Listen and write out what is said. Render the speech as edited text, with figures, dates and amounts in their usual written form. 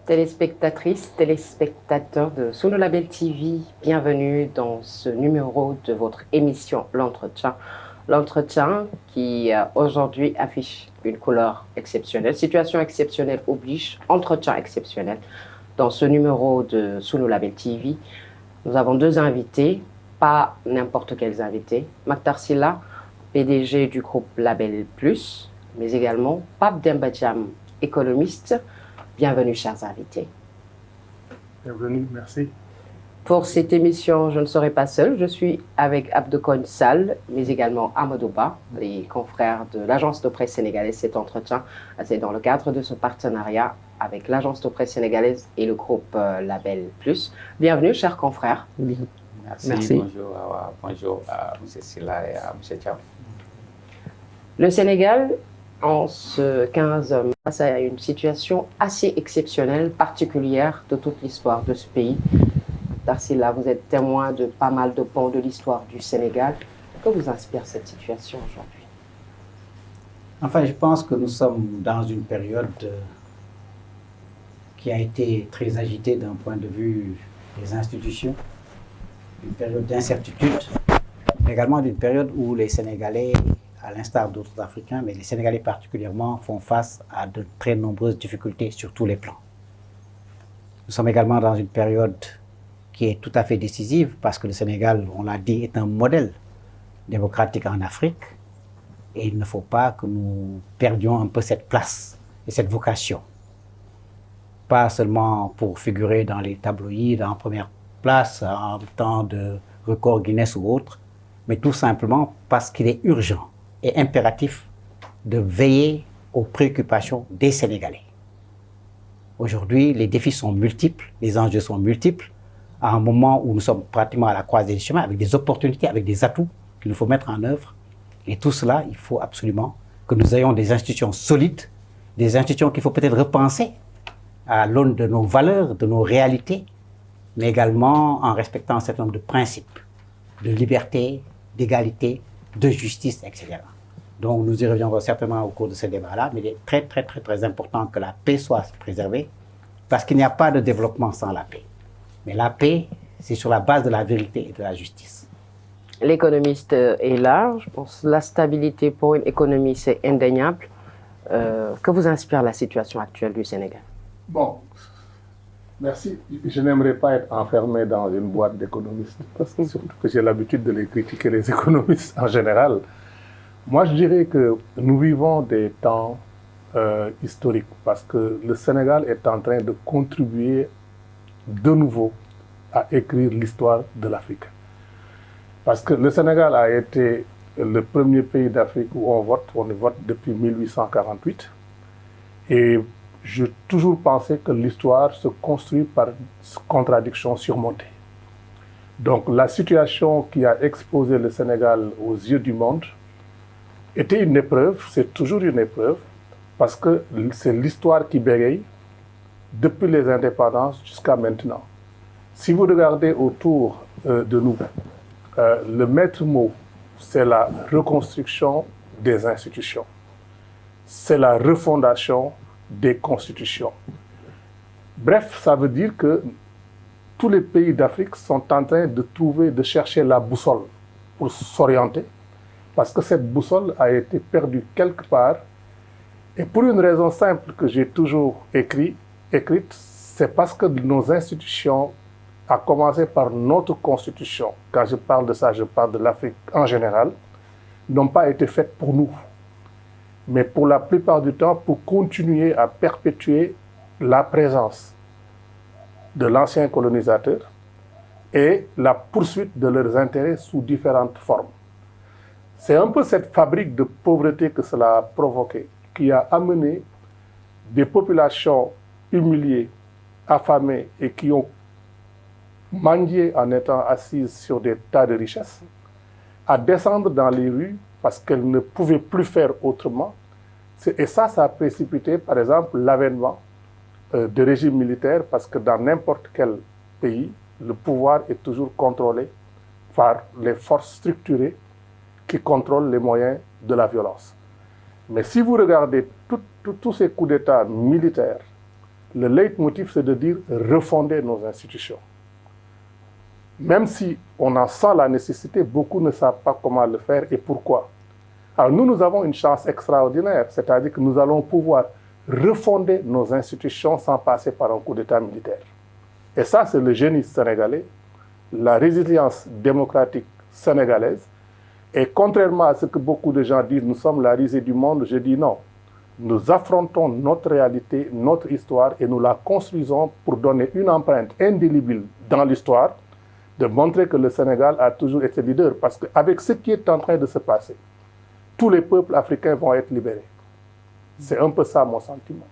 Téléspectatrices, téléspectateurs de Sunu Label TV, bienvenue dans ce numéro de votre émission L'Entretien. L'Entretien qui aujourd'hui affiche une couleur exceptionnelle, situation exceptionnelle oblige, entretien exceptionnel. Dans ce numéro de Sunu Label TV, nous avons deux invités, pas n'importe quels invités. Mactar Sylla, PDG du groupe Label Plus, mais également Pape Demba Thiam, économiste. Bienvenue, chers invités. Bienvenue, merci. Pour cette émission, je ne serai pas seule. Je suis avec Abdokogne Sall, mais également Amadou Ba, les confrères de l'agence de presse sénégalaise. Cet entretien, c'est dans le cadre de ce partenariat avec l'agence de presse sénégalaise et le groupe Label Plus. Bienvenue, chers confrères. Merci. Bonjour à M. Sylla et à M. Thiam. Le Sénégal, en ce 15 face à une situation assez exceptionnelle, particulière de toute l'histoire de ce pays. Sylla, vous êtes témoin de pas mal de pans de l'histoire du Sénégal. Que vous inspire cette situation aujourd'hui? Enfin, je pense que nous sommes dans une période qui a été très agitée d'un point de vue des institutions, une période d'incertitude, mais également d'une période où les Sénégalais, à l'instar d'autres Africains, mais les Sénégalais particulièrement, font face à de très nombreuses difficultés sur tous les plans. Nous sommes également dans une période qui est tout à fait décisive parce que le Sénégal, on l'a dit, est un modèle démocratique en Afrique et il ne faut pas que nous perdions un peu cette place et cette vocation. Pas seulement pour figurer dans les tabloïds en première place en temps de record Guinness ou autre, mais tout simplement parce qu'il est urgent et impératif de veiller aux préoccupations des Sénégalais. Aujourd'hui, les défis sont multiples, les enjeux sont multiples, à un moment où nous sommes pratiquement à la croisée des chemins, avec des opportunités, avec des atouts qu'il nous faut mettre en œuvre. Et tout cela, il faut absolument que nous ayons des institutions solides, des institutions qu'il faut peut-être repenser à l'aune de nos valeurs, de nos réalités, mais également en respectant un certain nombre de principes de liberté, d'égalité, de justice, etc. Donc nous y reviendrons certainement au cours de ce débat-là, mais il est très important que la paix soit préservée, parce qu'il n'y a pas de développement sans la paix. Mais la paix, c'est sur la base de la vérité et de la justice. L'économiste est là. Je pense que la stabilité pour une économie, c'est indéniable. Que vous inspire la situation actuelle du Sénégal? Bon, merci. Je n'aimerais pas être enfermé dans une boîte d'économistes, parce que surtout que j'ai l'habitude de les critiquer, les économistes en général. Moi, je dirais que nous vivons des temps historiques, parce que le Sénégal est en train de contribuer de nouveau à écrire l'histoire de l'Afrique. Parce que le Sénégal a été le premier pays d'Afrique où on vote depuis 1848. Et j'ai toujours pensé que l'histoire se construit par contradictions surmontées. Donc la situation qui a exposé le Sénégal aux yeux du monde était une épreuve, c'est toujours une épreuve, parce que c'est l'histoire qui bégaye depuis les indépendances jusqu'à maintenant. Si vous regardez autour de nous, le maître mot, c'est la reconstruction des institutions. C'est la refondation des constitutions. Bref, ça veut dire que tous les pays d'Afrique sont en train de chercher la boussole pour s'orienter, parce que cette boussole a été perdue quelque part, et pour une raison simple que j'ai toujours écrite, c'est parce que nos institutions, à commencer par notre constitution, quand je parle de ça, je parle de l'Afrique en général, n'ont pas été faites pour nous, mais pour la plupart du temps pour continuer à perpétuer la présence de l'ancien colonisateur et la poursuite de leurs intérêts sous différentes formes. C'est un peu cette fabrique de pauvreté que cela a provoqué, qui a amené des populations humiliées, affamées et qui ont mendié en étant assises sur des tas de richesses, à descendre dans les rues parce qu'elles ne pouvaient plus faire autrement. Et ça a précipité, par exemple, l'avènement de régimes militaires, parce que dans n'importe quel pays, le pouvoir est toujours contrôlé par les forces structurées qui contrôlent les moyens de la violence. Mais si vous regardez tous ces coups d'État militaires, le leitmotiv, c'est de dire refonder nos institutions. Même si on en sent la nécessité, beaucoup ne savent pas comment le faire et pourquoi. Alors nous avons une chance extraordinaire, c'est-à-dire que nous allons pouvoir refonder nos institutions sans passer par un coup d'État militaire. Et ça, c'est le génie sénégalais, la résilience démocratique sénégalaise. Et contrairement à ce que beaucoup de gens disent, nous sommes la risée du monde, je dis non. Nous affrontons notre réalité, notre histoire, et nous la construisons pour donner une empreinte indélébile dans l'histoire, de montrer que le Sénégal a toujours été leader. Parce qu'avec ce qui est en train de se passer, tous les peuples africains vont être libérés. C'est un peu ça mon sentiment.